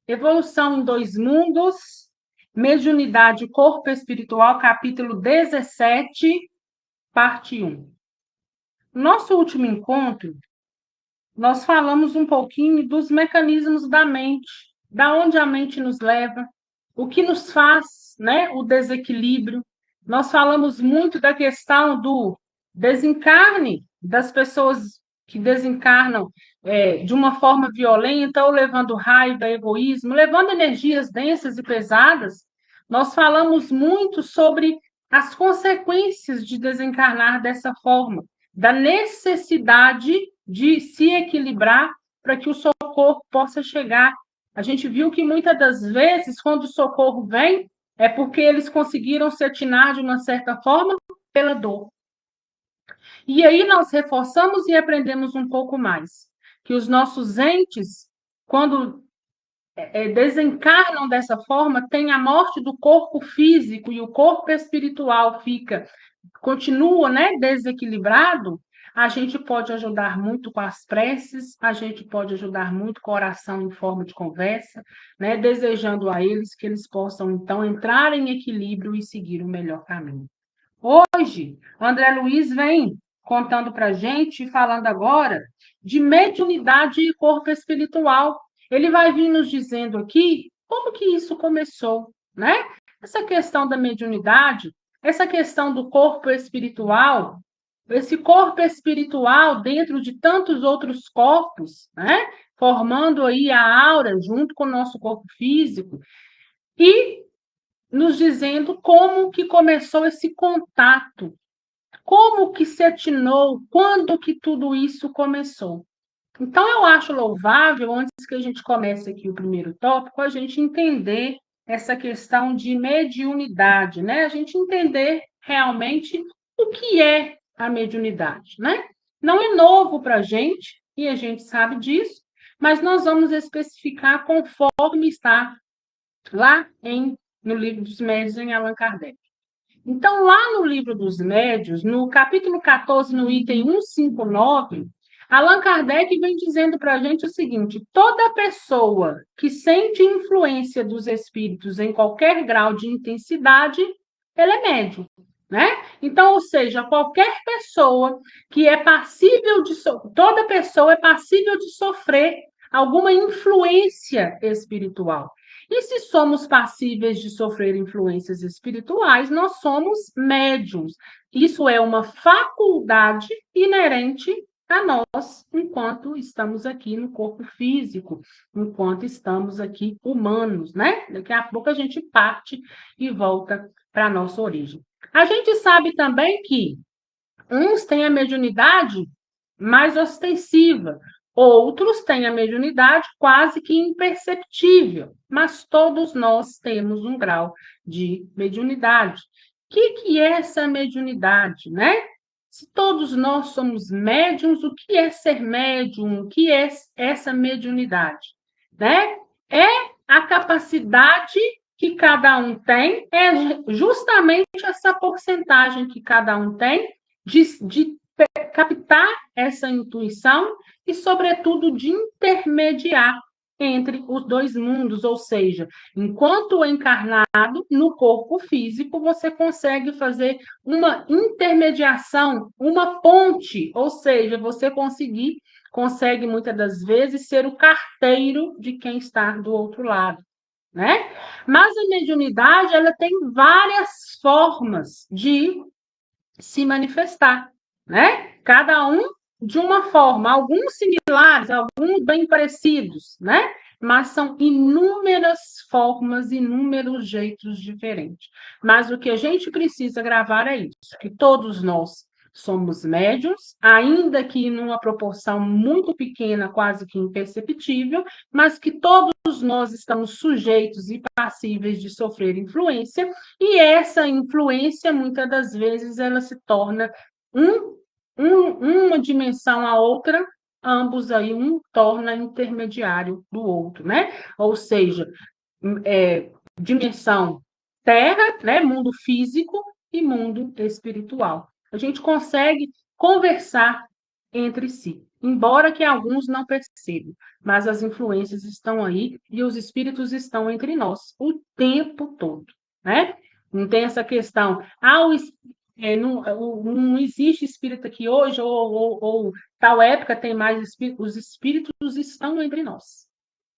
Evolução em Dois Mundos, Mediunidade, Corpo Espiritual, capítulo 17, parte 1. Nosso último encontro, nós falamos um pouquinho dos mecanismos da mente, da onde a mente nos leva, o que nos faz, né, o desequilíbrio. Nós falamos muito da questão do desencarne, das pessoas que desencarnam de uma forma violenta, ou levando raiva, egoísmo, levando energias densas e pesadas. Nós falamos muito sobre as consequências de desencarnar dessa forma, da necessidade de se equilibrar para que o socorro possa chegar. A gente viu que muitas das vezes, quando o socorro vem, é porque eles conseguiram se atinar de uma certa forma pela dor. E aí nós reforçamos e aprendemos um pouco mais, que os nossos entes, quando desencarnam dessa forma, tem a morte do corpo físico e o corpo espiritual continua, né, desequilibrado. A gente pode ajudar muito com as preces, a gente pode ajudar muito com a oração em forma de conversa, né, desejando a eles que eles possam, então, entrar em equilíbrio e seguir o melhor caminho. Hoje, André Luiz vem contando para a gente, falando agora, de mediunidade e corpo espiritual. Ele vai vir nos dizendo aqui como que isso começou, né? Essa questão da mediunidade, essa questão do corpo espiritual, esse corpo espiritual dentro de tantos outros corpos, né? Formando aí a aura junto com o nosso corpo físico, e nos dizendo como que começou esse contato, como que se atinou, quando que tudo isso começou. Então, eu acho louvável, antes que a gente comece aqui o primeiro tópico, a gente entender essa questão de mediunidade, né? A gente entender realmente o que é a mediunidade, né? Não é novo para a gente, e a gente sabe disso, mas nós vamos especificar conforme está lá no Livro dos Médiuns, em Allan Kardec. Então, lá no Livro dos Médiuns, no capítulo 14, no item 159, Allan Kardec vem dizendo para a gente o seguinte: toda pessoa que sente influência dos espíritos em qualquer grau de intensidade, ela é médium, né? Então, ou seja, qualquer pessoa que é passível de toda pessoa é passível de sofrer alguma influência espiritual. E se somos passíveis de sofrer influências espirituais, nós somos médiums. Isso é uma faculdade inerente a nós, enquanto estamos aqui no corpo físico, enquanto estamos aqui humanos, né? Daqui a pouco a gente parte e volta para a nossa origem. A gente sabe também que uns têm a mediunidade mais ostensiva, outros têm a mediunidade quase que imperceptível, mas todos nós temos um grau de mediunidade. O que é essa mediunidade, né? Se todos nós somos médiums, o que é ser médium? O que é essa mediunidade, né? É a capacidade que cada um tem, é justamente essa porcentagem que cada um tem de captar essa intuição e, sobretudo, de intermediar entre os dois mundos, ou seja, enquanto encarnado no corpo físico, você consegue fazer uma intermediação, uma ponte, ou seja, você consegue muitas das vezes ser o carteiro de quem está do outro lado, né? Mas a mediunidade, ela tem várias formas de se manifestar, né? Cada um de uma forma, alguns similares, alguns bem parecidos, né? Mas são inúmeras formas, inúmeros jeitos diferentes. Mas o que a gente precisa gravar é isso, que todos nós somos médiuns, ainda que numa proporção muito pequena, quase que imperceptível, mas que todos nós estamos sujeitos e passíveis de sofrer influência, e essa influência, muitas das vezes, ela se torna uma dimensão a outra, ambos aí, um torna intermediário do outro, né? Ou seja, dimensão terra, né? Mundo físico e mundo espiritual. A gente consegue conversar entre si. embora que alguns não percebam, mas as influências estão aí e os espíritos estão entre nós o tempo todo, né? Não tem essa questão, não existe espírito aqui hoje, ou tal época tem mais espírito, os espíritos estão entre nós,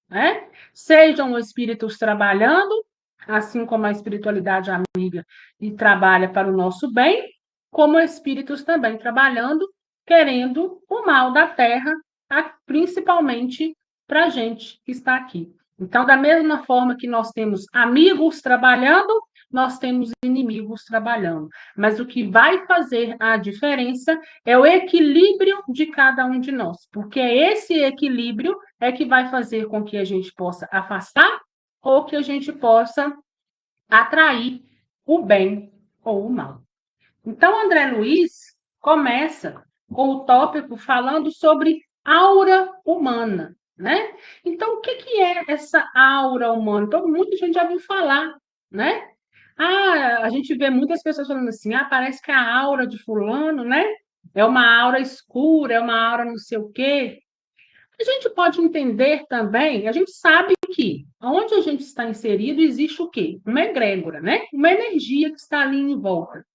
né? Sejam espíritos trabalhando, assim como a espiritualidade amiga e trabalha para o nosso bem, como espíritos também trabalhando, querendo o mal da Terra, principalmente para a gente que está aqui. Então, da mesma forma que nós temos amigos trabalhando, nós temos inimigos trabalhando. Mas o que vai fazer a diferença é o equilíbrio de cada um de nós, porque é esse equilíbrio é que vai fazer com que a gente possa afastar ou que a gente possa atrair o bem ou o mal. Então, André Luiz começa com o tópico falando sobre aura humana, né? Então, o que é essa aura humana? Então, muita gente já ouviu falar, né? A gente vê muitas pessoas falando assim, parece que a aura de fulano, né? É uma aura escura, é uma aura não sei o quê. A gente pode entender também, a gente sabe que onde a gente está inserido existe o quê? Uma egrégora, né? Uma energia que está ali em volta.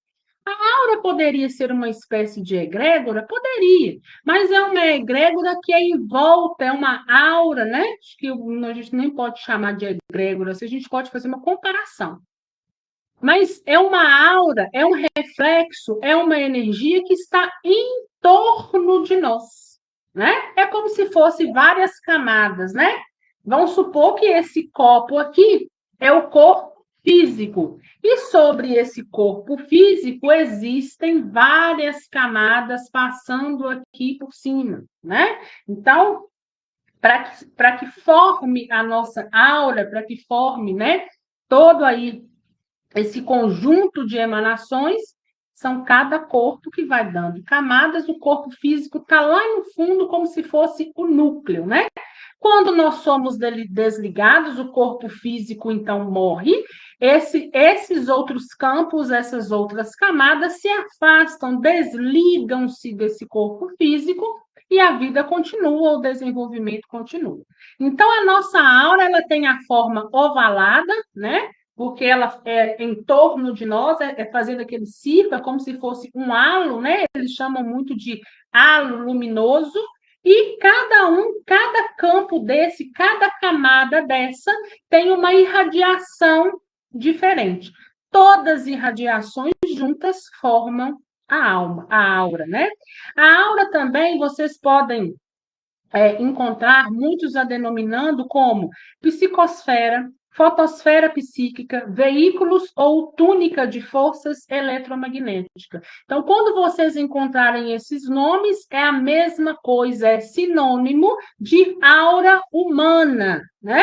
A aura poderia ser uma espécie de egrégora? Poderia, mas é uma egrégora que é em volta, é uma aura, né? Acho que a gente nem pode chamar de egrégora, se a gente pode fazer uma comparação. Mas é uma aura, é um reflexo, é uma energia que está em torno de nós, né? É como se fosse várias camadas, né? Vamos supor que esse copo aqui é o corpo físico. E sobre esse corpo físico existem várias camadas passando aqui por cima, né? Então, para que forme a nossa aura, para que forme, né, todo aí esse conjunto de emanações, são cada corpo que vai dando camadas, o corpo físico está lá no fundo como se fosse o núcleo, né? Quando nós somos desligados, o corpo físico então morre, esses outros campos, essas outras camadas se afastam, desligam-se desse corpo físico e a vida continua, o desenvolvimento continua. Então, a nossa aura ela tem a forma ovalada, né? Porque ela é em torno de nós, é fazendo aquele círculo, é como se fosse um halo, né? Eles chamam muito de halo luminoso, e cada campo desse, cada camada dessa tem uma irradiação diferente. Todas as irradiações juntas formam a alma, a aura, né? A aura também vocês podem encontrar, muitos a denominando como psicosfera, fotosfera psíquica, veículos ou túnica de forças eletromagnéticas. Então, quando vocês encontrarem esses nomes, é a mesma coisa, é sinônimo de aura humana, né?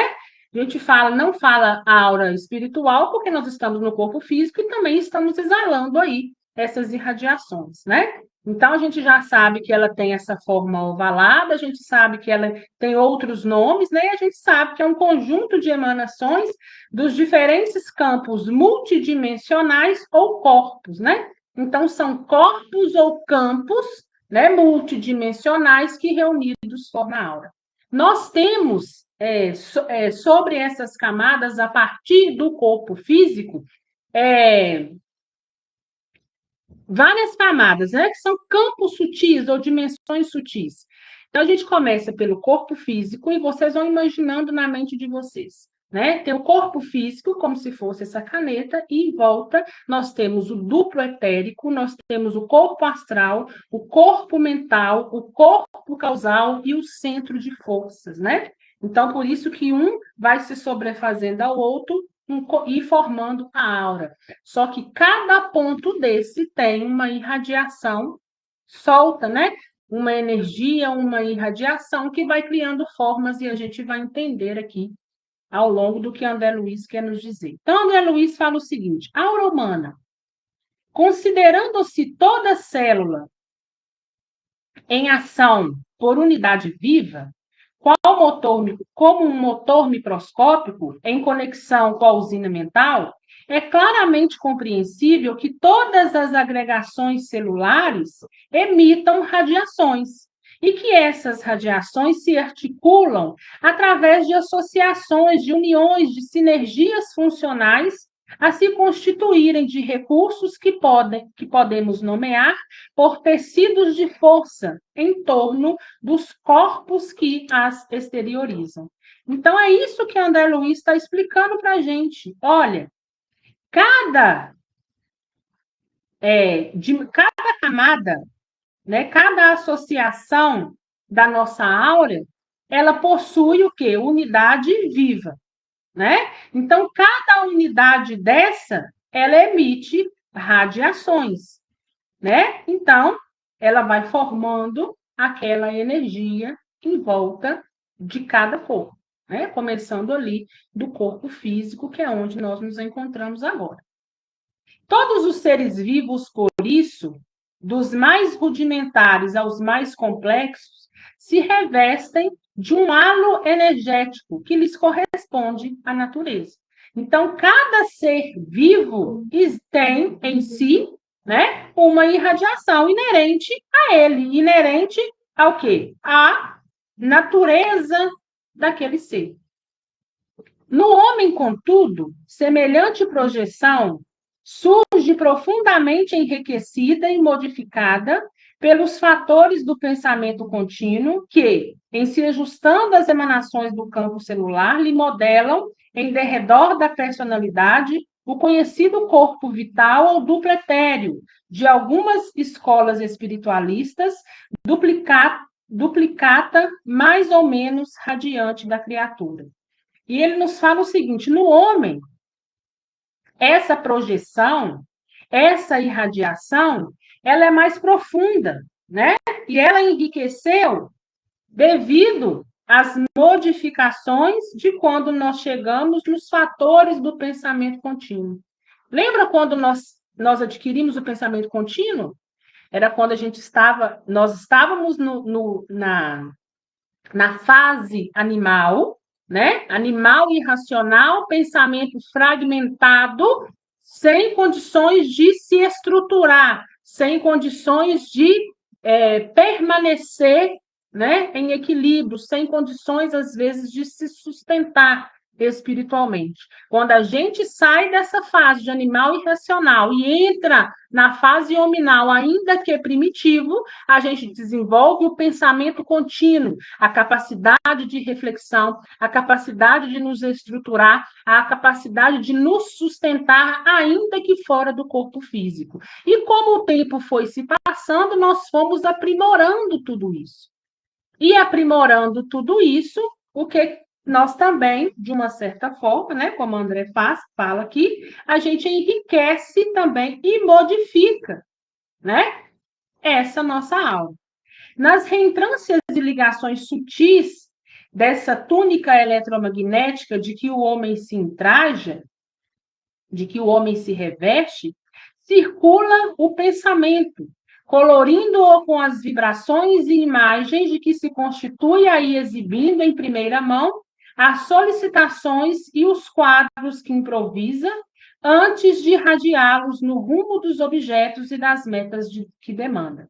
A gente não fala aura espiritual, porque nós estamos no corpo físico e também estamos exalando aí essas irradiações, né? Então, a gente já sabe que ela tem essa forma ovalada, a gente sabe que ela tem outros nomes, né? E a gente sabe que é um conjunto de emanações dos diferentes campos multidimensionais ou corpos, né? Então, são corpos ou campos, né, multidimensionais que reunidos formam a aura. Nós temos, sobre essas camadas, a partir do corpo físico, várias camadas, né? Que são campos sutis ou dimensões sutis. Então, a gente começa pelo corpo físico e vocês vão imaginando na mente de vocês, né? Tem o corpo físico, como se fosse essa caneta, e em volta nós temos o duplo etérico, nós temos o corpo astral, o corpo mental, o corpo causal e o centro de forças, né? Então, por isso que um vai se sobrefazendo ao outro e formando a aura. Só que cada ponto desse tem uma irradiação solta, né? Uma energia, uma irradiação que vai criando formas e a gente vai entender aqui ao longo do que André Luiz quer nos dizer. Então, André Luiz fala o seguinte: a aura humana, considerando-se toda célula em ação por unidade viva, como um motor microscópico em conexão com a usina mental, é claramente compreensível que todas as agregações celulares emitam radiações. e que essas radiações se articulam através de associações, de uniões, de sinergias funcionais a se constituírem de recursos que podemos nomear por tecidos de força em torno dos corpos que as exteriorizam. Então, é isso que André Luiz está explicando para a gente. Olha, cada, cada camada, né, cada associação da nossa áurea, ela possui o quê? Unidade viva, né? Então, cada unidade dessa, ela emite radiações, né? Então, ela vai formando aquela energia em volta de cada corpo, né? Começando ali do corpo físico, que é onde nós nos encontramos agora. Todos os seres vivos, por isso, dos mais rudimentares aos mais complexos, se revestem de um halo energético que lhes corresponde à natureza. Então, cada ser vivo tem em si, né, uma irradiação inerente a ele, inerente ao quê? À natureza daquele ser. No homem, contudo, semelhante projeção surge profundamente enriquecida e modificada pelos fatores do pensamento contínuo que, em se ajustando às emanações do campo celular, lhe modelam, em derredor da personalidade, o conhecido corpo vital ou duplo etéreo de algumas escolas espiritualistas, duplicata mais ou menos radiante da criatura. E ele nos fala o seguinte: no homem, essa projeção, essa irradiação, ela é mais profunda, né? E ela enriqueceu devido às modificações de quando nós chegamos nos fatores do pensamento contínuo. Lembra quando nós adquirimos o pensamento contínuo? Era quando nós estávamos na fase animal, né? Animal irracional, pensamento fragmentado, sem condições de se estruturar, sem condições de permanecer, né, em equilíbrio, sem condições, às vezes, de se sustentar espiritualmente. Quando a gente sai dessa fase de animal irracional e entra na fase hominal, ainda que primitivo, a gente desenvolve o pensamento contínuo, a capacidade de reflexão, a capacidade de nos estruturar, a capacidade de nos sustentar, ainda que fora do corpo físico. E como o tempo foi se passando, nós fomos aprimorando tudo isso. E aprimorando tudo isso, o que nós também, de uma certa forma, né, como a André fala aqui, a gente enriquece também e modifica, né, essa nossa alma. Nas reentrâncias e ligações sutis dessa túnica eletromagnética de que o homem se entraja, de que o homem se reveste, circula o pensamento, colorindo-o com as vibrações e imagens de que se constitui aí exibindo em primeira mão as solicitações e os quadros que improvisa antes de irradiá-los no rumo dos objetos e das metas que demanda.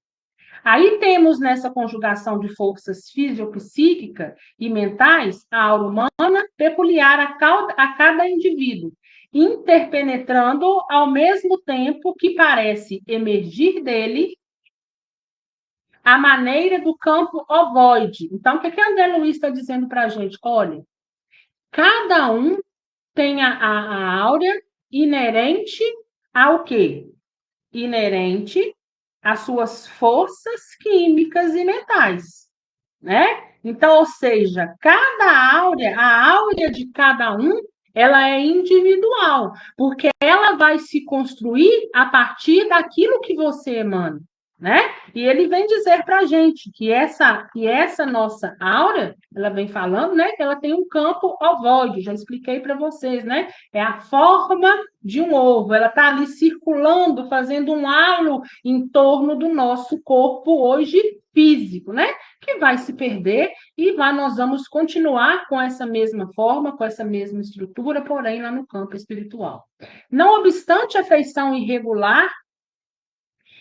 Aí temos nessa conjugação de forças fisiopsíquicas e mentais a aura humana peculiar a cada indivíduo, interpenetrando ao mesmo tempo que parece emergir dele a maneira do campo ovoide. Então, o que André Luiz está dizendo para a gente? Olha, cada um tem a áurea inerente ao quê? Inerente às suas forças químicas e mentais, né? Então, ou seja, a áurea de cada um, ela é individual, porque ela vai se construir a partir daquilo que você emana, né? E ele vem dizer para a gente que essa nossa aura, ela vem falando, né, que ela tem um campo ovoide, já expliquei para vocês, né? É a forma de um ovo, ela está ali circulando, fazendo um halo em torno do nosso corpo hoje físico, né? Que vai se perder e nós vamos continuar com essa mesma forma, com essa mesma estrutura, porém lá no campo espiritual. Não obstante a feição irregular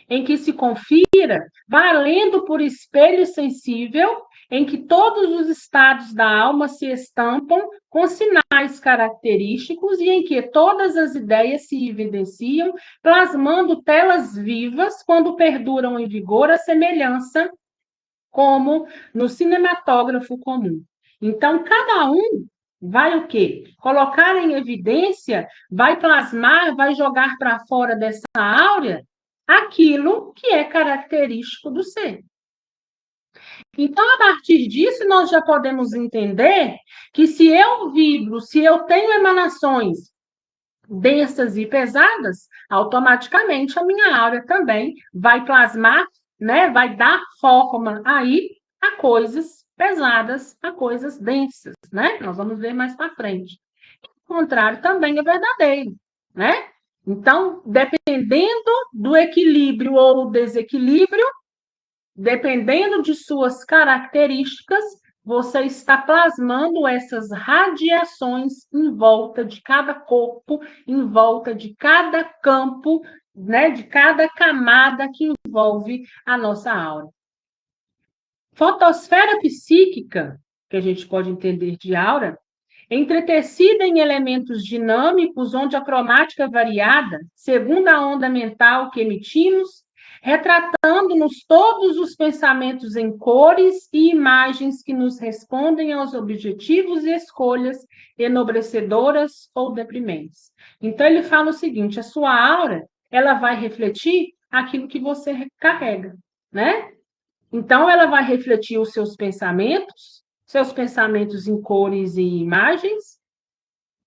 em que se confira, valendo por espelho sensível, em que todos os estados da alma se estampam com sinais característicos e em que todas as ideias se evidenciam, plasmando telas vivas quando perduram em vigor a semelhança, como no cinematógrafo comum. Então, cada um vai o quê? Colocar em evidência, vai plasmar, vai jogar para fora dessa áurea aquilo que é característico do ser. Então, a partir disso, nós já podemos entender que se eu vibro, se eu tenho emanações densas e pesadas, automaticamente a minha áurea também vai plasmar, né, vai dar forma aí a coisas pesadas, a coisas densas, né? Nós vamos ver mais para frente. O contrário também é verdadeiro, né? Então, dependendo do equilíbrio ou desequilíbrio, dependendo de suas características, você está plasmando essas radiações em volta de cada corpo, em volta de cada campo, né, de cada camada que envolve a nossa aura. Fotosfera psíquica, que a gente pode entender de aura, entretecida em elementos dinâmicos, onde a cromática é variada, segundo a onda mental que emitimos, retratando-nos todos os pensamentos em cores e imagens que nos respondem aos objetivos e escolhas enobrecedoras ou deprimentes. Então, ele fala o seguinte, a sua aura, ela vai refletir aquilo que você carrega, né? Então, ela vai refletir os seus pensamentos em cores e imagens,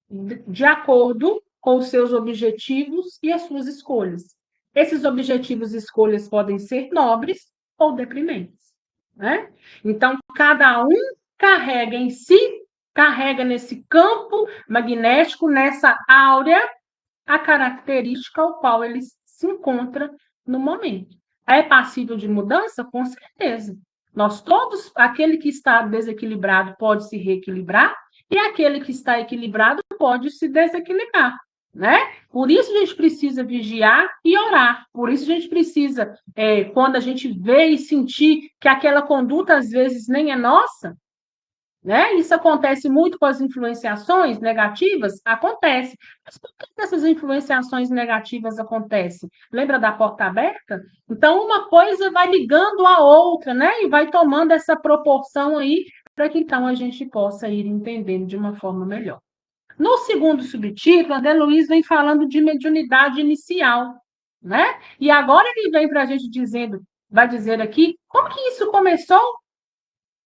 de acordo com os seus objetivos e as suas escolhas. Esses objetivos e escolhas podem ser nobres ou deprimentes, né? Então, cada um carrega em si, carrega nesse campo magnético, nessa áurea, a característica ao qual ele se encontra no momento. É passível de mudança? Com certeza. Nós todos, aquele que está desequilibrado pode se reequilibrar e aquele que está equilibrado pode se desequilibrar, né? Por isso a gente precisa vigiar e orar. Por isso a gente precisa, quando a gente vê e sentir que aquela conduta às vezes nem é nossa, né? Isso acontece muito com as influenciações negativas? Acontece. Mas por que essas influenciações negativas acontecem? Lembra da porta aberta? Então, uma coisa vai ligando a outra, né? E vai tomando essa proporção aí, para que então a gente possa ir entendendo de uma forma melhor. No segundo subtítulo, André Luiz vem falando de mediunidade inicial, né? E agora ele vem para a gente dizendo, vai dizer aqui, como que isso começou?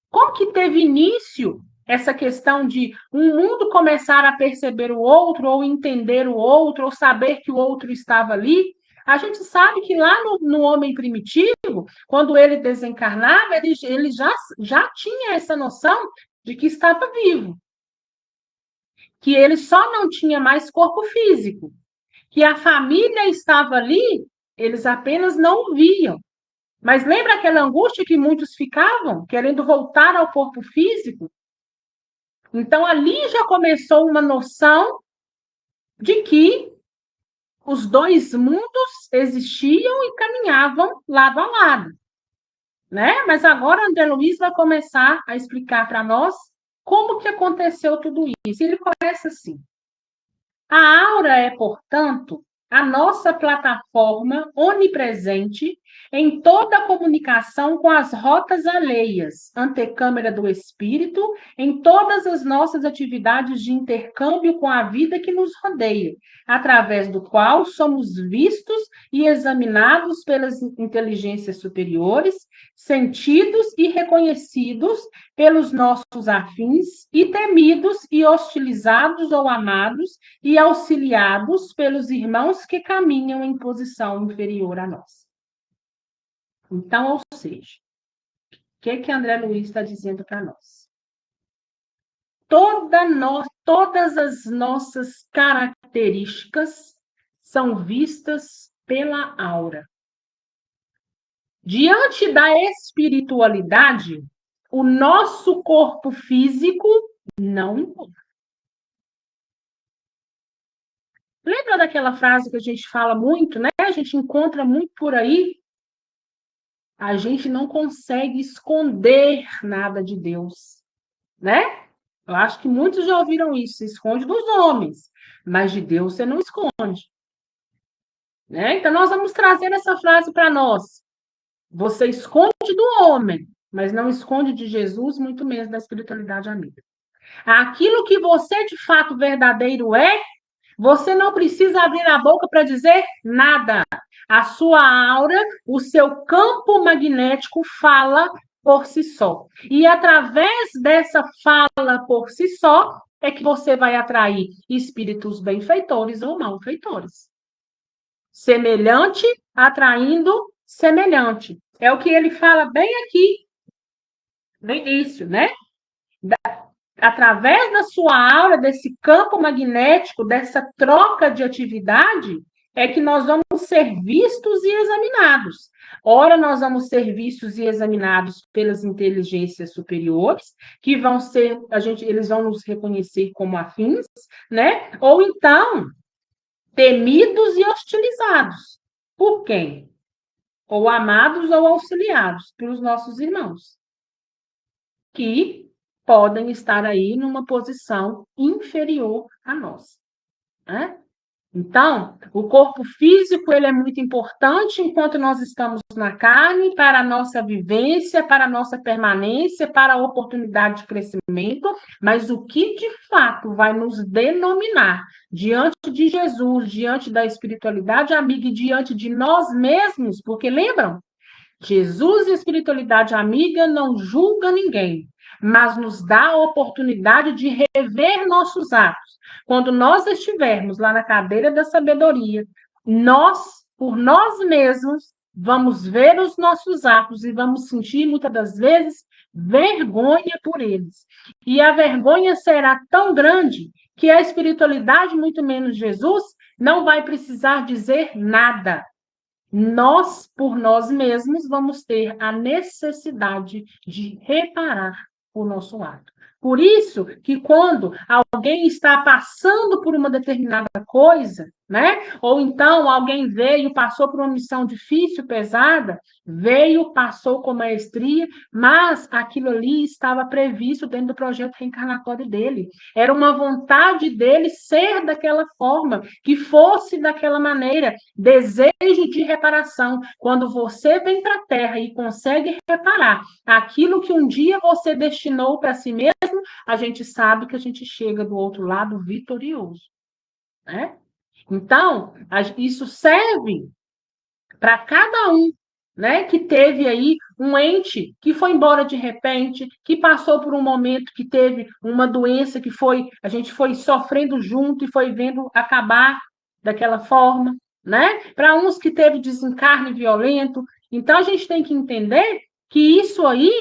Como que teve início essa questão de um mundo começar a perceber o outro, ou entender o outro, ou saber que o outro estava ali? A gente sabe que lá no homem primitivo, quando ele desencarnava, ele já tinha essa noção de que estava vivo, que ele só não tinha mais corpo físico, que a família estava ali, eles apenas não o viam. Mas lembra aquela angústia que muitos ficavam, querendo voltar ao corpo físico? Então, ali já começou uma noção de que os dois mundos existiam e caminhavam lado a lado, né? Mas agora André Luiz vai começar a explicar para nós como que aconteceu tudo isso. Ele começa assim: a aura é, portanto, a nossa plataforma onipresente em toda a comunicação com as rotas alheias, antecâmara do espírito, em todas as nossas atividades de intercâmbio com a vida que nos rodeia, através do qual somos vistos e examinados pelas inteligências superiores, sentidos e reconhecidos pelos nossos afins, e temidos e hostilizados ou amados, e auxiliados pelos irmãos que caminham em posição inferior a nós. Então, ou seja, o que André Luiz está dizendo para nós? Todas as nossas características são vistas pela aura. Diante da espiritualidade, o nosso corpo físico não importa. Lembra daquela frase que a gente fala muito, né? A gente encontra muito por aí, A gente não consegue esconder nada de Deus, né? Eu acho que muitos já ouviram isso, se esconde dos homens, mas de Deus você não esconde, né? Então nós vamos trazer essa frase para nós. Você esconde do homem, mas não esconde de Jesus, muito menos da espiritualidade amiga. Aquilo que você de fato verdadeiro é, você não precisa abrir a boca para dizer nada. A sua aura, o seu campo magnético fala por si só. E através dessa fala por si só, é que você vai atrair espíritos benfeitores ou malfeitores. Semelhante atraindo semelhante. É o que ele fala bem aqui no início, né? Através da sua aura, desse campo magnético, dessa troca de atividade, é que nós vamos ser vistos e examinados. Ora, nós vamos ser vistos e examinados pelas inteligências superiores, que vão ser, eles vão nos reconhecer como afins, né? Ou então, temidos e hostilizados. Por quem? Ou amados ou auxiliados pelos nossos irmãos, que podem estar aí numa posição inferior a nós, né? Então, o corpo físico ele é muito importante enquanto nós estamos na carne, para a nossa vivência, para a nossa permanência, para a oportunidade de crescimento, mas o que de fato vai nos denominar diante de Jesus, diante da espiritualidade amiga e diante de nós mesmos, porque lembram? Jesus e a espiritualidade amiga não julga ninguém, mas nos dá a oportunidade de rever nossos atos. Quando nós estivermos lá na cadeira da sabedoria, nós, por nós mesmos, vamos ver os nossos atos e vamos sentir, muitas das vezes, vergonha por eles. E a vergonha será tão grande que a espiritualidade, muito menos Jesus, não vai precisar dizer nada. Nós, por nós mesmos, vamos ter a necessidade de reparar o nosso ato. Por isso que quando alguém está passando por uma determinada coisa, né? Ou então alguém veio, passou por uma missão difícil, pesada, veio, passou com maestria, mas aquilo ali estava previsto dentro do projeto reencarnatório dele. Era uma vontade dele ser daquela forma, que fosse daquela maneira, desejo de reparação. Quando você vem para a Terra e consegue reparar aquilo que um dia você destinou para si mesmo, a gente sabe que a gente chega do outro lado vitorioso, né? Então, isso serve para cada um, né, que teve aí um ente que foi embora de repente, que passou por um momento que teve uma doença que a gente foi sofrendo junto e foi vendo acabar daquela forma, né? Para uns que teve desencarne violento. Então a gente tem que entender que isso aí,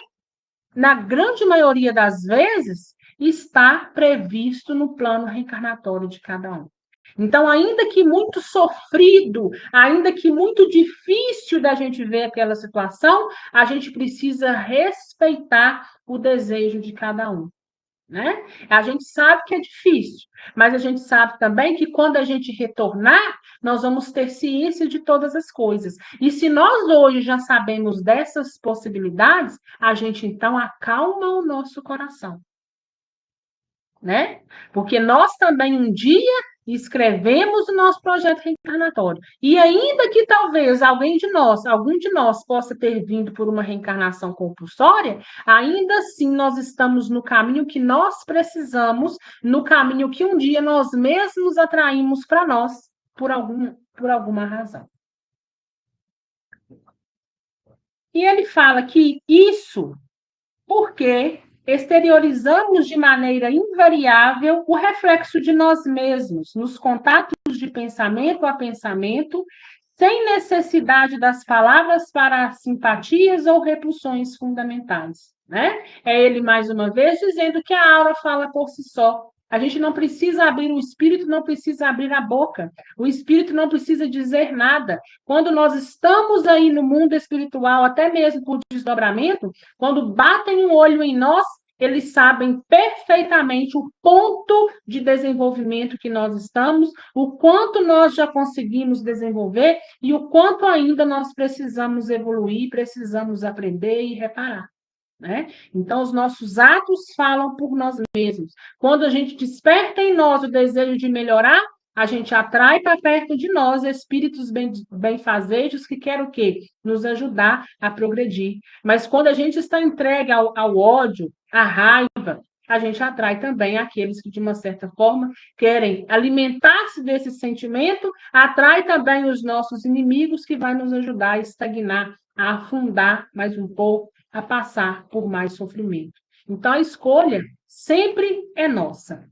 na grande maioria das vezes, está previsto no plano reencarnatório de cada um. Então, ainda que muito sofrido, ainda que muito difícil da gente ver aquela situação, a gente precisa respeitar o desejo de cada um, né? A gente sabe que é difícil, mas a gente sabe também que quando a gente retornar, nós vamos ter ciência de todas as coisas. E se nós hoje já sabemos dessas possibilidades, a gente então acalma o nosso coração, né? Porque nós também um dia escrevemos o nosso projeto reencarnatório. E ainda que talvez algum de nós possa ter vindo por uma reencarnação compulsória, ainda assim nós estamos no caminho que nós precisamos, no caminho que um dia nós mesmos atraímos para nós por alguma razão. E ele fala que isso porque exteriorizamos de maneira invariável o reflexo de nós mesmos, nos contatos de pensamento a pensamento, sem necessidade das palavras para simpatias ou repulsões fundamentais, né? É ele, mais uma vez, dizendo que a aura fala por si só. A gente não precisa abrir o espírito, não precisa abrir a boca. O espírito não precisa dizer nada. Quando nós estamos aí no mundo espiritual, até mesmo por desdobramento, quando batem um olho em nós, eles sabem perfeitamente o ponto de desenvolvimento que nós estamos, o quanto nós já conseguimos desenvolver e o quanto ainda nós precisamos evoluir, precisamos aprender e reparar. Né? Então, os nossos atos falam por nós mesmos. Quando a gente desperta em nós o desejo de melhorar, a gente atrai para perto de nós espíritos benfazejos que querem o quê? Nos ajudar a progredir. Mas quando a gente está entregue ao ódio, à raiva, a gente atrai também aqueles que, de uma certa forma, querem alimentar-se desse sentimento, atrai também os nossos inimigos que vai nos ajudar a estagnar, a afundar mais um pouco, a passar por mais sofrimento. Então, a escolha sempre é nossa.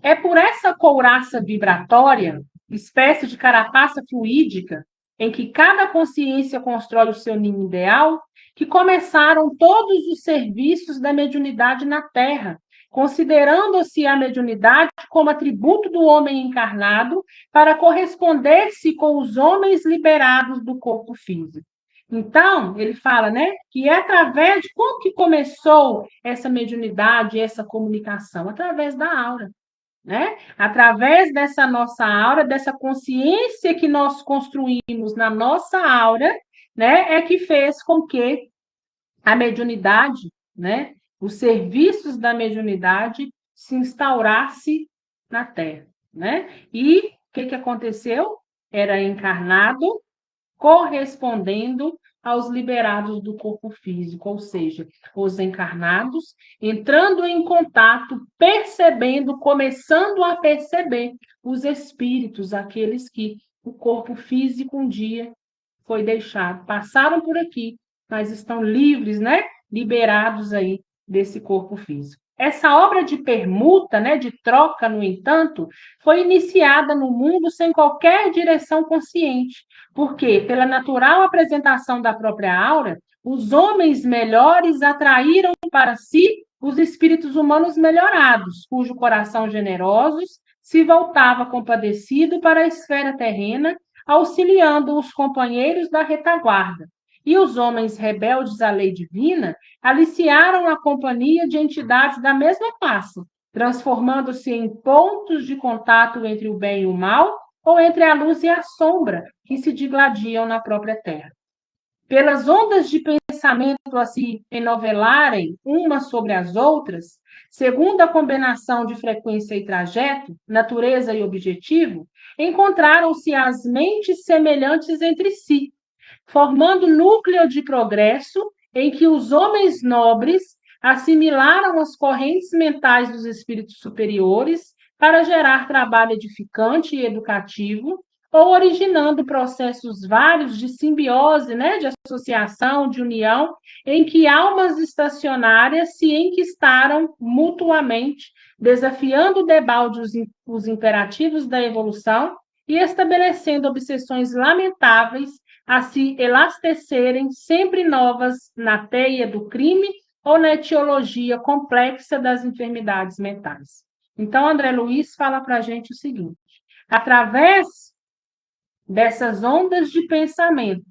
É por essa couraça vibratória, espécie de carapaça fluídica, em que cada consciência constrói o seu ninho ideal, que começaram todos os serviços da mediunidade na Terra, considerando-se a mediunidade como atributo do homem encarnado para corresponder-se com os homens liberados do corpo físico. Então, ele fala, né, que é através de como que começou essa mediunidade, essa comunicação? Através da aura, né? Através dessa nossa aura, dessa consciência que nós construímos na nossa aura, né, é que fez com que a mediunidade, né, os serviços da mediunidade se instaurasse na Terra, né? E o que aconteceu? Era encarnado correspondendo aos liberados do corpo físico, ou seja, os encarnados, entrando em contato, percebendo, começando a perceber os espíritos, aqueles que o corpo físico um dia foi deixado, passaram por aqui, mas estão livres, né? Liberados aí desse corpo físico. Essa obra de permuta, né, de troca, no entanto, foi iniciada no mundo sem qualquer direção consciente, porque, pela natural apresentação da própria aura, os homens melhores atraíram para si os espíritos humanos melhorados, cujo coração generosos se voltava compadecido para a esfera terrena, auxiliando os companheiros da retaguarda. E os homens rebeldes à lei divina aliciaram a companhia de entidades da mesma classe, transformando-se em pontos de contato entre o bem e o mal, ou entre a luz e a sombra, que se digladiam na própria Terra. Pelas ondas de pensamento a se enovelarem umas sobre as outras, segundo a combinação de frequência e trajeto, natureza e objetivo, encontraram-se as mentes semelhantes entre si, formando núcleo de progresso em que os homens nobres assimilaram as correntes mentais dos espíritos superiores para gerar trabalho edificante e educativo, ou originando processos vários de simbiose, né, de associação, de união, em que almas estacionárias se enquistaram mutuamente, desafiando debalde os imperativos da evolução e estabelecendo obsessões lamentáveis a se elastecerem sempre novas na teia do crime ou na etiologia complexa das enfermidades mentais. Então, André Luiz fala para a gente o seguinte: através dessas ondas de pensamento,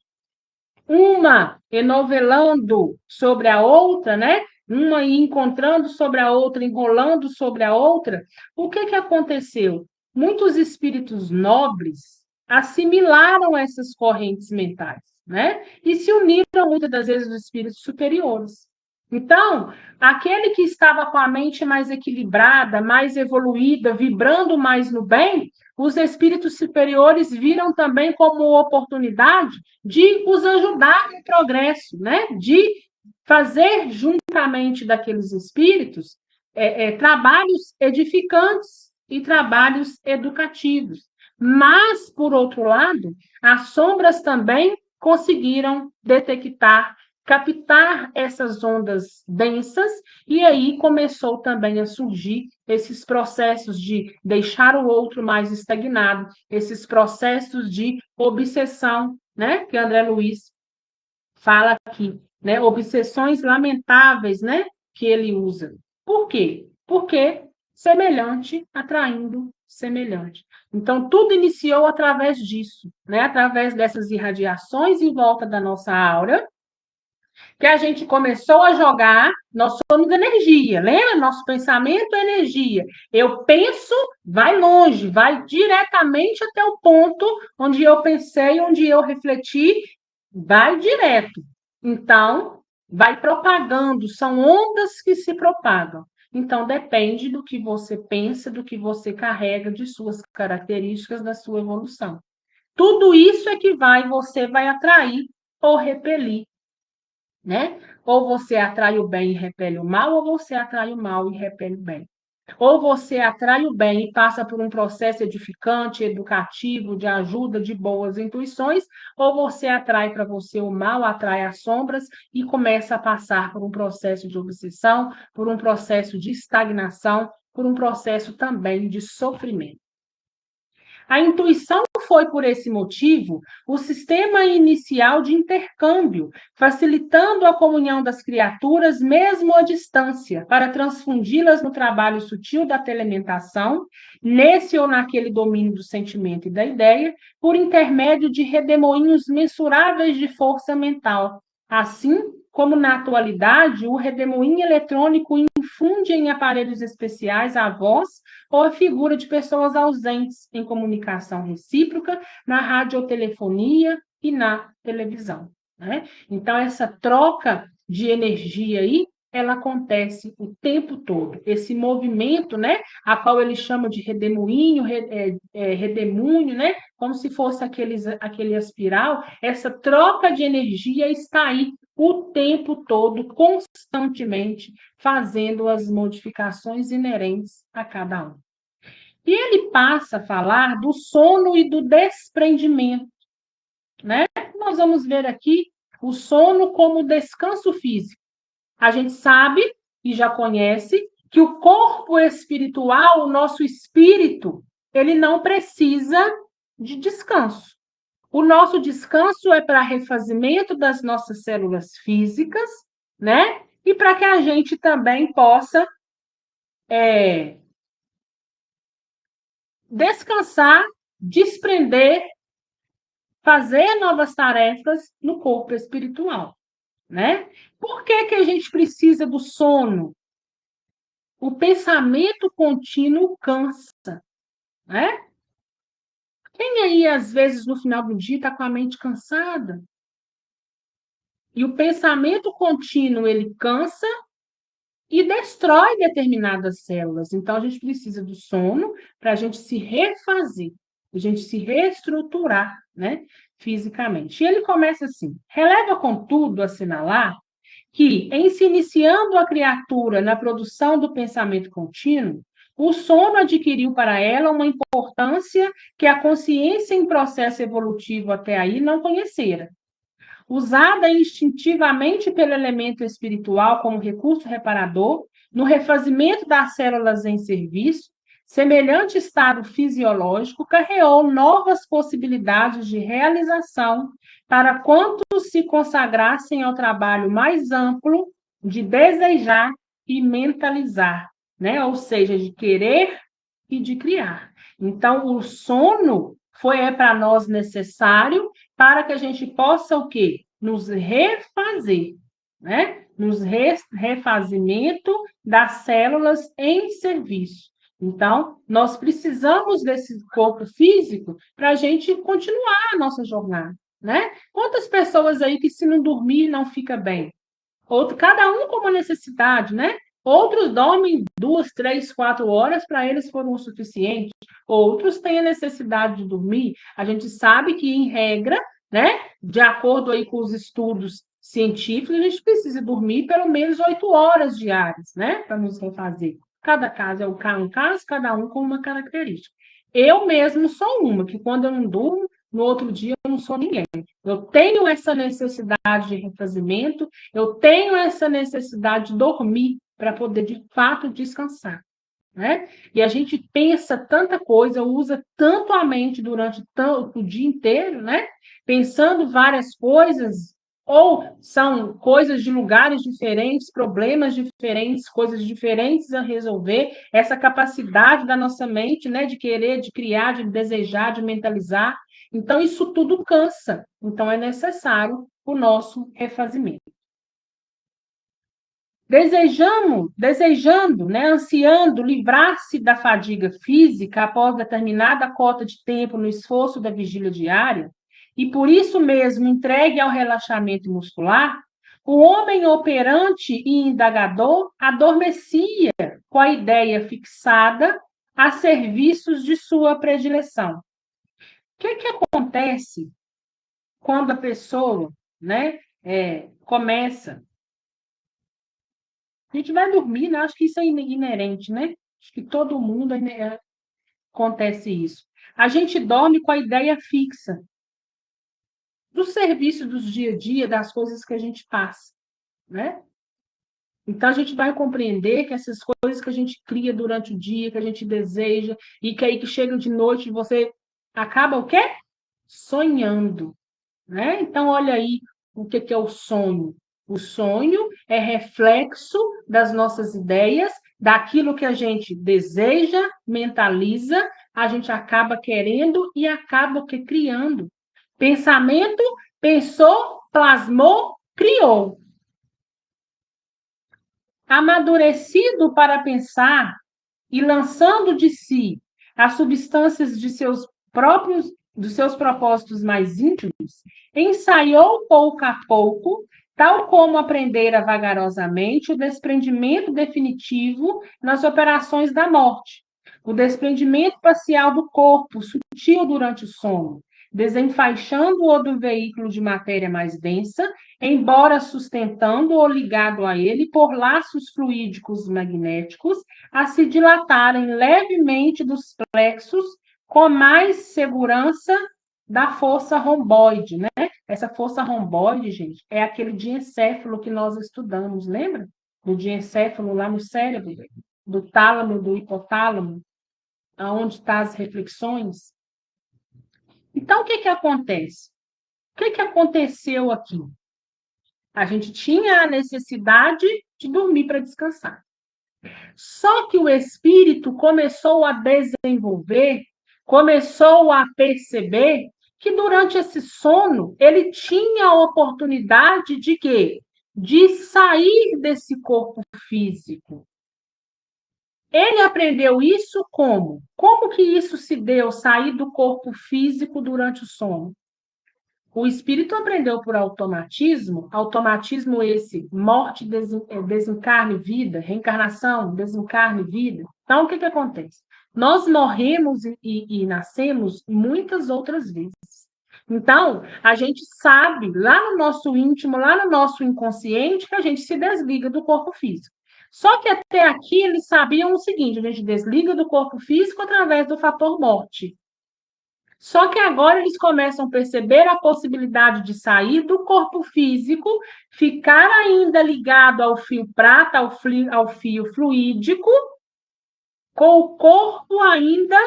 uma enovelando sobre a outra, né? Uma encontrando sobre a outra, enrolando sobre a outra, o que aconteceu? Muitos espíritos nobres assimilaram essas correntes mentais, né? E se uniram muitas das vezes aos espíritos superiores. Então, aquele que estava com a mente mais equilibrada, mais evoluída, vibrando mais no bem, os espíritos superiores viram também como oportunidade de os ajudar no progresso, né? De fazer juntamente daqueles espíritos trabalhos edificantes e trabalhos educativos. Mas, por outro lado, as sombras também conseguiram detectar, captar essas ondas densas, e aí começou também a surgir esses processos de deixar o outro mais estagnado, esses processos de obsessão, né, que André Luiz fala aqui, né, obsessões lamentáveis, né, que ele usa. Por quê? Porque semelhante atraindo semelhante. Então, tudo iniciou através disso, né, através dessas irradiações em volta da nossa aura, Que a gente começou a jogar, nós somos energia, lembra? Nosso pensamento é energia. Eu penso, vai longe, vai diretamente até o ponto onde eu pensei, onde eu refleti, vai direto. Então, vai propagando, são ondas que se propagam. Então, depende do que você pensa, do que você carrega, de suas características, da sua evolução. Tudo isso é que você vai atrair ou repelir, né? Ou você atrai o bem e repele o mal, ou você atrai o mal e repele o bem. Ou você atrai o bem e passa por um processo edificante, educativo, de ajuda, de boas intuições, ou você atrai para você o mal, atrai as sombras e começa a passar por um processo de obsessão, por um processo de estagnação, por um processo também de sofrimento. A intuição foi, por esse motivo, o sistema inicial de intercâmbio, facilitando a comunhão das criaturas, mesmo à distância, para transfundi-las no trabalho sutil da telementação, nesse ou naquele domínio do sentimento e da ideia, por intermédio de redemoinhos mensuráveis de força mental. Assim, como na atualidade, o redemoinho eletrônico infunde em aparelhos especiais a voz ou a figura de pessoas ausentes em comunicação recíproca, na radiotelefonia e na televisão, né? Então, essa troca de energia aí, ela acontece o tempo todo. Esse movimento, né, a qual ele chama de redemoinho, redemoinho, né, como se fosse aquele espiral, essa troca de energia está aí o tempo todo, constantemente, fazendo as modificações inerentes a cada um. E ele passa a falar do sono e do desprendimento, né? Nós vamos ver aqui o sono como descanso físico. A gente sabe e já conhece que o corpo espiritual, o nosso espírito, ele não precisa de descanso. O nosso descanso é para refazimento das nossas células físicas, né? E para que a gente também possa descansar, desprender, fazer novas tarefas no corpo espiritual, né? Por que que a gente precisa do sono? O pensamento contínuo cansa, né? Quem aí, às vezes, no final do dia, está com a mente cansada? E o pensamento contínuo, ele cansa e destrói determinadas células. Então, a gente precisa do sono para a gente se refazer, a gente se reestruturar, né, fisicamente. E ele começa assim: releva, contudo, assinalar que, em se iniciando a criatura na produção do pensamento contínuo, o sono adquiriu para ela uma importância que a consciência em processo evolutivo até aí não conhecera. Usada instintivamente pelo elemento espiritual como recurso reparador, no refazimento das células em serviço, semelhante estado fisiológico carreou novas possibilidades de realização para quantos se consagrassem ao trabalho mais amplo de desejar e mentalizar, né? Ou seja, de querer e de criar. Então, o sono foi para nós necessário para que a gente possa o quê? Nos refazer, né? Nos refazimento das células em serviço. Então, nós precisamos desse corpo físico para a gente continuar a nossa jornada, né? Quantas pessoas aí que se não dormir não fica bem? Outro, cada um com uma necessidade, né? Outros dormem 2, 3, 4 horas, para eles foram o suficiente. Outros têm a necessidade de dormir. A gente sabe que, em regra, né, de acordo aí com os estudos científicos, a gente precisa dormir pelo menos 8 horas diárias, né, para nos refazer. Cada caso é um caso, cada um com uma característica. Eu mesmo sou uma, que quando eu não durmo, no outro dia eu não sou ninguém. Eu tenho essa necessidade de refazimento, eu tenho essa necessidade de dormir para poder, de fato, descansar, né? E a gente pensa tanta coisa, usa tanto a mente durante o dia inteiro, né? Pensando várias coisas, ou são coisas de lugares diferentes, problemas diferentes, coisas diferentes a resolver, essa capacidade da nossa mente, né, de querer, de criar, de desejar, de mentalizar. Então, isso tudo cansa. Então, é necessário o nosso refazimento. desejando, né, ansiando livrar-se da fadiga física após determinada cota de tempo no esforço da vigília diária, e por isso mesmo entregue ao relaxamento muscular, o homem operante e indagador adormecia com a ideia fixada a serviços de sua predileção. O que acontece quando a pessoa, né, começa. A gente vai dormir, né? Acho que isso é inerente, né? Acho que todo mundo acontece isso. A gente dorme com a ideia fixa do serviço dos dia a dia, das coisas que a gente passa, né? Então a gente vai compreender que essas coisas que a gente cria durante o dia, que a gente deseja, e que aí que chegam de noite você acaba o quê? Sonhando, né? Então olha aí o que é o sonho. O sonho é reflexo das nossas ideias, daquilo que a gente deseja, mentaliza, a gente acaba querendo e acaba o que criando. Pensamento, pensou, plasmou, criou. Amadurecido para pensar e lançando de si as substâncias de dos seus propósitos mais íntimos, ensaiou pouco a pouco, tal como aprendera vagarosamente, o desprendimento definitivo nas operações da morte, o desprendimento parcial do corpo, sutil durante o sono, desenfaixando-o do veículo de matéria mais densa, embora sustentando ou ligado a ele por laços fluídicos magnéticos, a se dilatarem levemente dos plexos com mais segurança da força romboide, né? Essa força romboide, gente, é aquele diencéfalo que nós estudamos, lembra? Do diencéfalo lá no cérebro, do tálamo, do hipotálamo, aonde estão as reflexões. Então, o que acontece? O que aconteceu aqui? A gente tinha a necessidade de dormir para descansar. Só que o espírito começou a desenvolver, começou a perceber que durante esse sono ele tinha a oportunidade de quê? De sair desse corpo físico. Ele aprendeu isso como? Como que isso se deu, sair do corpo físico durante o sono? O espírito aprendeu por automatismo esse, morte, desencarne, vida, reencarnação, desencarne, vida. Então, o que acontece? Nós morremos e nascemos muitas outras vezes. Então, a gente sabe, lá no nosso íntimo, lá no nosso inconsciente, que a gente se desliga do corpo físico. Só que até aqui eles sabiam o seguinte: a gente desliga do corpo físico através do fator morte. Só que agora eles começam a perceber a possibilidade de sair do corpo físico, ficar ainda ligado ao fio prata, ao fio fluídico, com o corpo ainda,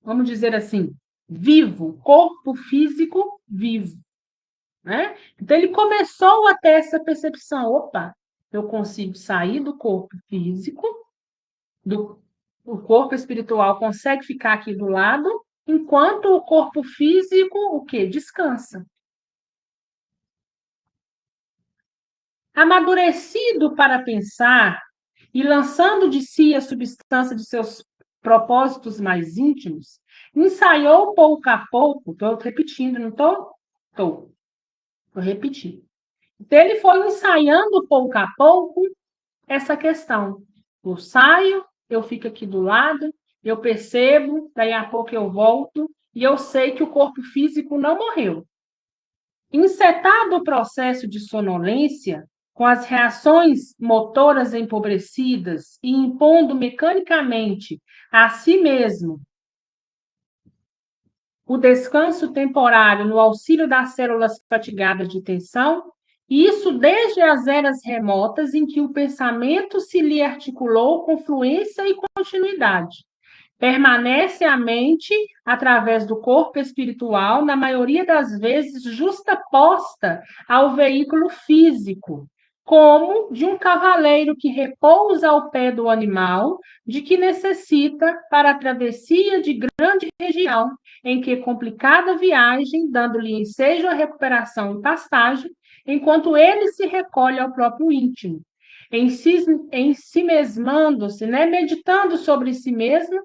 vamos dizer assim, vivo, corpo físico vivo, né? Então ele começou a ter essa percepção: opa, eu consigo sair do corpo físico, o corpo espiritual consegue ficar aqui do lado, enquanto o corpo físico, o quê? Descansa. Amadurecido para pensar e lançando de si a substância de seus propósitos mais íntimos, ensaiou pouco a pouco, estou repetindo, não estou? Estou repetindo. Então, ele foi ensaiando pouco a pouco essa questão. Eu saio, eu fico aqui do lado, eu percebo, daí a pouco eu volto, e eu sei que o corpo físico não morreu. Encetado o processo de sonolência, com as reações motoras empobrecidas e impondo mecanicamente a si mesmo o descanso temporário no auxílio das células fatigadas de tensão, isso desde as eras remotas em que o pensamento se lhe articulou com fluência e continuidade. Permanece a mente, através do corpo espiritual, na maioria das vezes justaposta ao veículo físico, como de um cavaleiro que repousa ao pé do animal, de que necessita para a travessia de grande região, em que complicada viagem, dando-lhe ensejo a recuperação e pastagem, enquanto ele se recolhe ao próprio íntimo. em si mesmando-se, né? Meditando sobre si mesmo,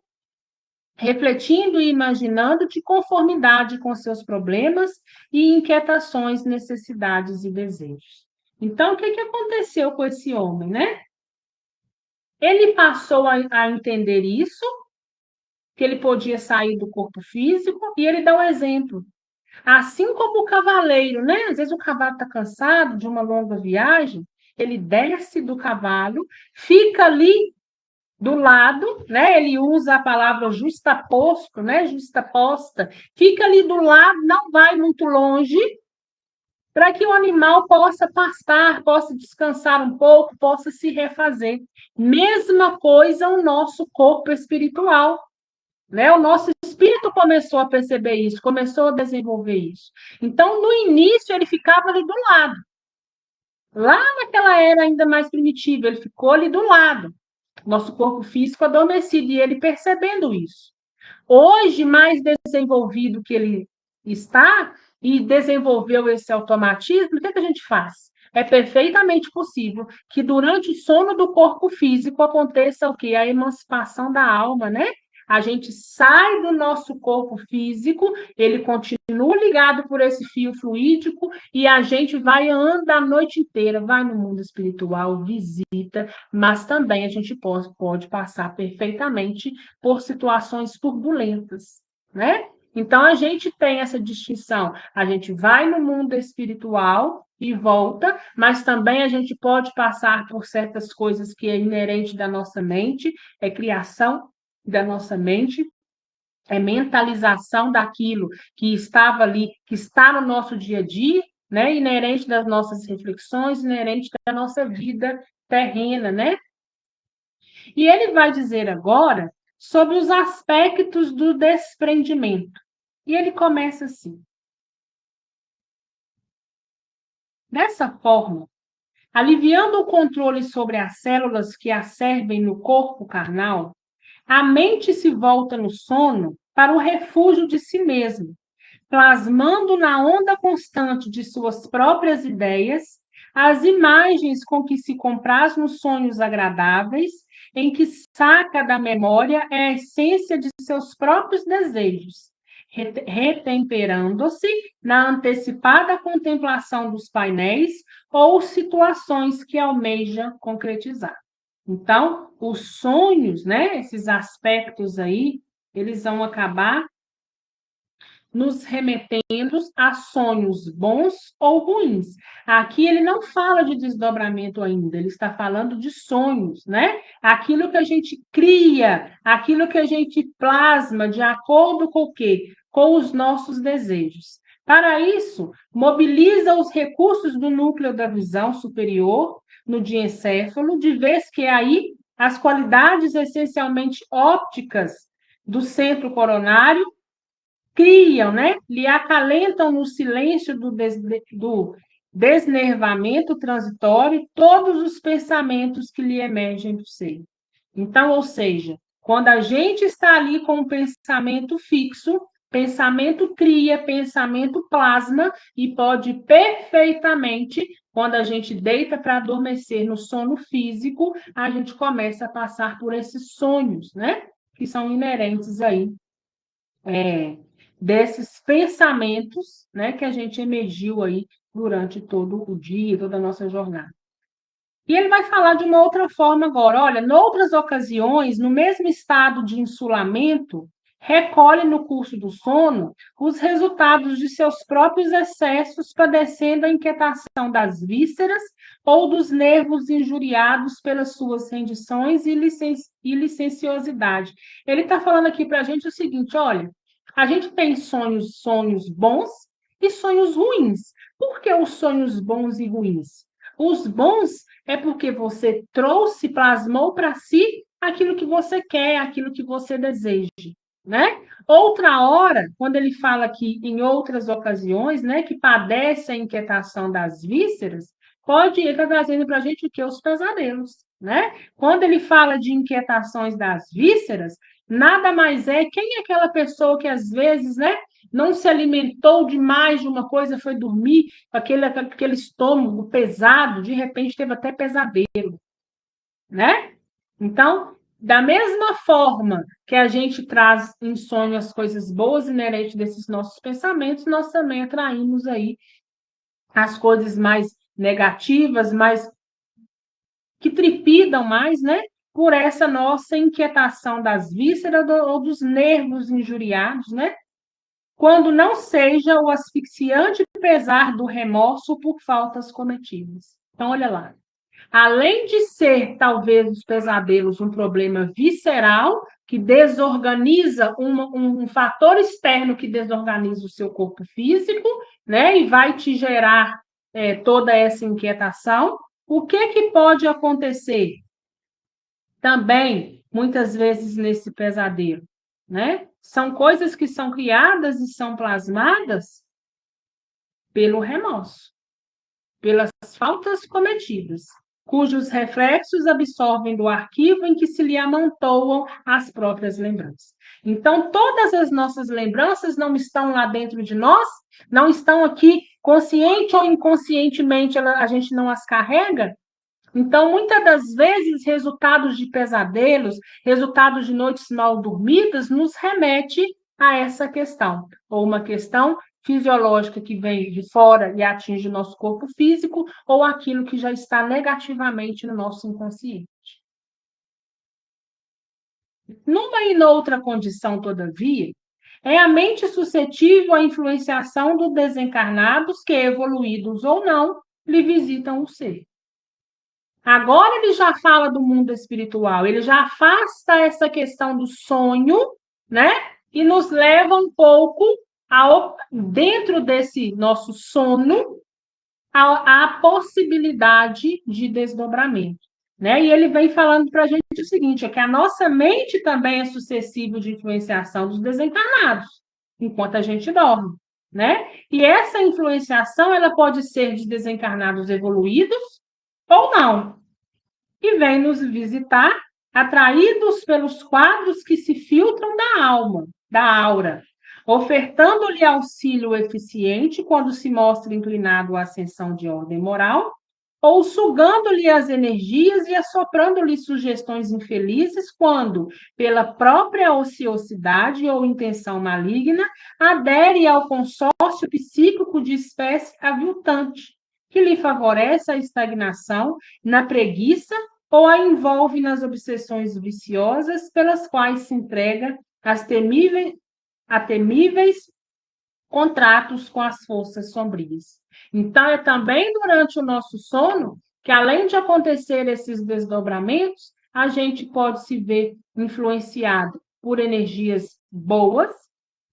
refletindo e imaginando de conformidade com seus problemas e inquietações, necessidades e desejos. Então, o que aconteceu com esse homem, né? Ele passou a entender isso, que ele podia sair do corpo físico, e ele dá o exemplo. Assim como o cavaleiro, né? Às vezes o cavalo está cansado de uma longa viagem, ele desce do cavalo, fica ali do lado, né? Ele usa a palavra justaposto, né? Justaposta, fica ali do lado, não vai muito longe, para que o animal possa pastar, possa descansar um pouco, possa se refazer. Mesma coisa o nosso corpo espiritual, né? O nosso espírito começou a perceber isso, começou a desenvolver isso. Então, no início, ele ficava ali do lado. Lá naquela era ainda mais primitiva, ele ficou ali do lado. Nosso corpo físico adormecido, e ele percebendo isso. Hoje, mais desenvolvido que ele está, e desenvolveu esse automatismo, o que a gente faz? É perfeitamente possível que durante o sono do corpo físico aconteça o quê? A emancipação da alma, né? A gente sai do nosso corpo físico, ele continua ligado por esse fio fluídico e a gente vai andar a noite inteira, vai no mundo espiritual, visita, mas também a gente pode passar perfeitamente por situações turbulentas, né? Então, a gente tem essa distinção. A gente vai no mundo espiritual e volta, mas também a gente pode passar por certas coisas que é inerente da nossa mente, é criação da nossa mente, é mentalização daquilo que estava ali, que está no nosso dia a dia, né? Inerente das nossas reflexões, inerente da nossa vida terrena, né? E ele vai dizer agora sobre os aspectos do desprendimento. E ele começa assim: dessa forma, aliviando o controle sobre as células que a servem no corpo carnal, a mente se volta no sono para o refúgio de si mesma, plasmando na onda constante de suas próprias ideias as imagens com que se compraz nos sonhos agradáveis, em que saca da memória a essência de seus próprios desejos, retemperando-se na antecipada contemplação dos painéis ou situações que almeja concretizar. Então, os sonhos, né, esses aspectos aí, eles vão acabar nos remetendo a sonhos bons ou ruins. Aqui ele não fala de desdobramento ainda, ele está falando de sonhos, né? Aquilo que a gente cria, aquilo que a gente plasma de acordo com o quê? Com os nossos desejos. Para isso, mobiliza os recursos do núcleo da visão superior no diencéfalo, de vez que aí as qualidades essencialmente ópticas do centro coronário criam, né? Lhe acalentam no silêncio do desnervamento transitório todos os pensamentos que lhe emergem do ser. Então, ou seja, quando a gente está ali com um pensamento fixo, pensamento cria, pensamento plasma, e pode perfeitamente, quando a gente deita para adormecer no sono físico, a gente começa a passar por esses sonhos, né? Que são inerentes aí desses pensamentos, né, que a gente emergiu aí durante todo o dia, toda a nossa jornada. E ele vai falar de uma outra forma agora. Olha, noutras ocasiões, no mesmo estado de insulamento, recolhe no curso do sono os resultados de seus próprios excessos, padecendo a inquietação das vísceras ou dos nervos injuriados pelas suas rendições e licenciosidade. Ele está falando aqui para a gente o seguinte: olha, a gente tem sonhos bons e sonhos ruins. Por que os sonhos bons e ruins? Os bons é porque você trouxe, plasmou para si aquilo que você quer, aquilo que você deseja, né? Outra hora, quando ele fala aqui em outras ocasiões, né, que padece a inquietação das vísceras, pode ele estar trazendo para a gente o que? Os pesadelos, né? Quando ele fala de inquietações das vísceras, nada mais é quem é aquela pessoa que às vezes, né, não se alimentou demais de uma coisa, foi dormir com aquele estômago pesado, de repente teve até pesadelo, né? Então, da mesma forma que a gente traz em sonho as coisas boas inerentes desses nossos pensamentos, nós também atraímos aí as coisas mais negativas, mais que tripidam mais, né? Por essa nossa inquietação das vísceras ou dos nervos injuriados, né? Quando não seja o asfixiante pesar do remorso por faltas cometidas. Então, olha lá. Além de ser, talvez, os pesadelos um problema visceral, que desorganiza um fator externo que desorganiza o seu corpo físico, né? E vai te gerar toda essa inquietação. O que que pode acontecer também, muitas vezes, nesse pesadelo, né? São coisas que são criadas e são plasmadas pelo remorso, pelas faltas cometidas, cujos reflexos absorvem do arquivo em que se lhe amontoam as próprias lembranças. Então, todas as nossas lembranças não estão lá dentro de nós, não estão aqui consciente ou inconscientemente, a gente não as carrega. Então, muitas das vezes, resultados de pesadelos, resultados de noites mal dormidas, nos remete a essa questão, ou uma questão fisiológica que vem de fora e atinge o nosso corpo físico, ou aquilo que já está negativamente no nosso inconsciente. Numa e noutra condição, todavia, é a mente suscetível à influenciação dos desencarnados que, evoluídos ou não, lhe visitam o ser. Agora ele já fala do mundo espiritual, ele já afasta essa questão do sonho, né? E nos leva um pouco dentro desse nosso sono a possibilidade de desdobramento, né? E ele vem falando para a gente o seguinte, é que a nossa mente também é suscetível de influenciação dos desencarnados, enquanto a gente dorme, né? E essa influenciação ela pode ser de desencarnados evoluídos ou não, e vem nos visitar, atraídos pelos quadros que se filtram da alma, da aura, ofertando-lhe auxílio eficiente quando se mostra inclinado à ascensão de ordem moral, ou sugando-lhe as energias e assoprando-lhe sugestões infelizes quando, pela própria ociosidade ou intenção maligna, adere ao consórcio psíquico de espécie aviltante, que lhe favorece a estagnação na preguiça ou a envolve nas obsessões viciosas pelas quais se entrega a temíveis contratos com as forças sombrias. Então, é também durante o nosso sono que, além de acontecer esses desdobramentos, a gente pode se ver influenciado por energias boas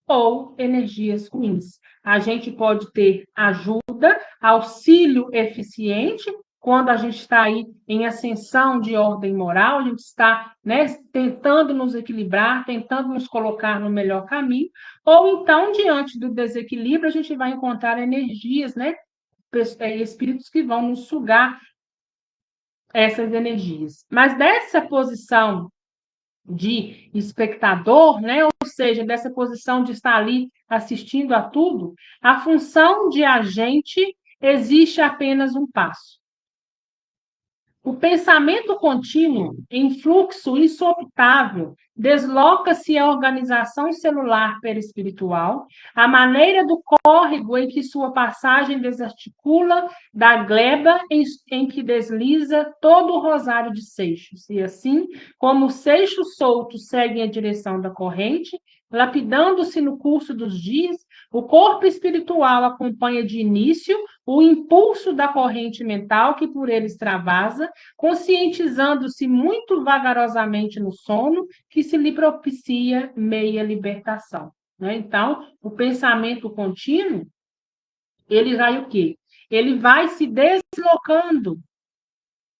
ou energias ruins. A gente pode ter ajuda, auxílio eficiente, quando a gente está aí em ascensão de ordem moral, a gente está, né, tentando nos equilibrar, tentando nos colocar no melhor caminho, ou então, diante do desequilíbrio, a gente vai encontrar energias, né, espíritos que vão nos sugar essas energias. Mas dessa posição de espectador, né? Ou seja, dessa posição de estar ali assistindo a tudo, a função de agente existe apenas um passo. O pensamento contínuo, em fluxo insopitável, desloca-se a organização celular perispiritual, a maneira do córrego em que sua passagem desarticula da gleba em que desliza todo o rosário de seixos. E assim, como os seixos soltos seguem a direção da corrente, lapidando-se no curso dos dias, o corpo espiritual acompanha de início o impulso da corrente mental que por ele extravasa, conscientizando-se muito vagarosamente no sono, que se lhe propicia meia libertação. Né? Então, o pensamento contínuo, ele vai o quê? Ele vai se deslocando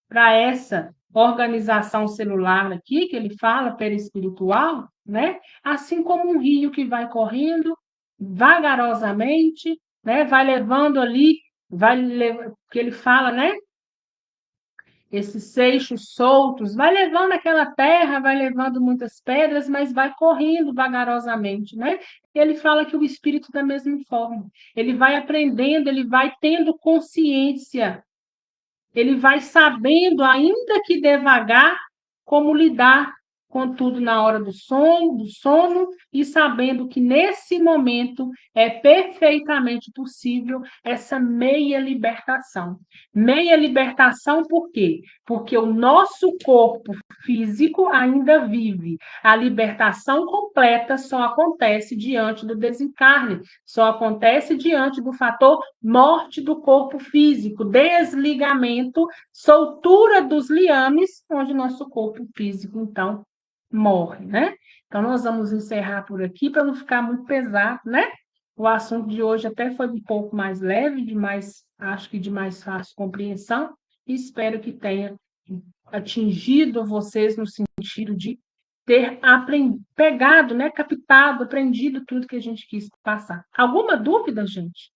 para essa organização celular aqui, que ele fala, perispiritual, né? Assim como um rio que vai correndo vagarosamente, né? Vai levando ali, que ele fala, né? Esses seixos soltos, vai levando aquela terra, vai levando muitas pedras, mas vai correndo vagarosamente, né? Ele fala que o espírito da mesma forma, ele vai aprendendo, ele vai tendo consciência ele vai sabendo, ainda que devagar, como lidar com tudo na hora do sono, e sabendo que nesse momento é perfeitamente possível essa meia libertação. Meia libertação por quê? Porque o nosso corpo físico ainda vive. A libertação completa só acontece diante do desencarne, só acontece diante do fator morte do corpo físico, desligamento, soltura dos liames, onde nosso corpo físico, então, morre, né? Então, nós vamos encerrar por aqui para não ficar muito pesado, né? O assunto de hoje até foi um pouco mais leve, acho que de mais fácil compreensão, e espero que tenha atingido vocês no sentido de ter pegado, né, captado, aprendido tudo que a gente quis passar. Alguma dúvida, gente?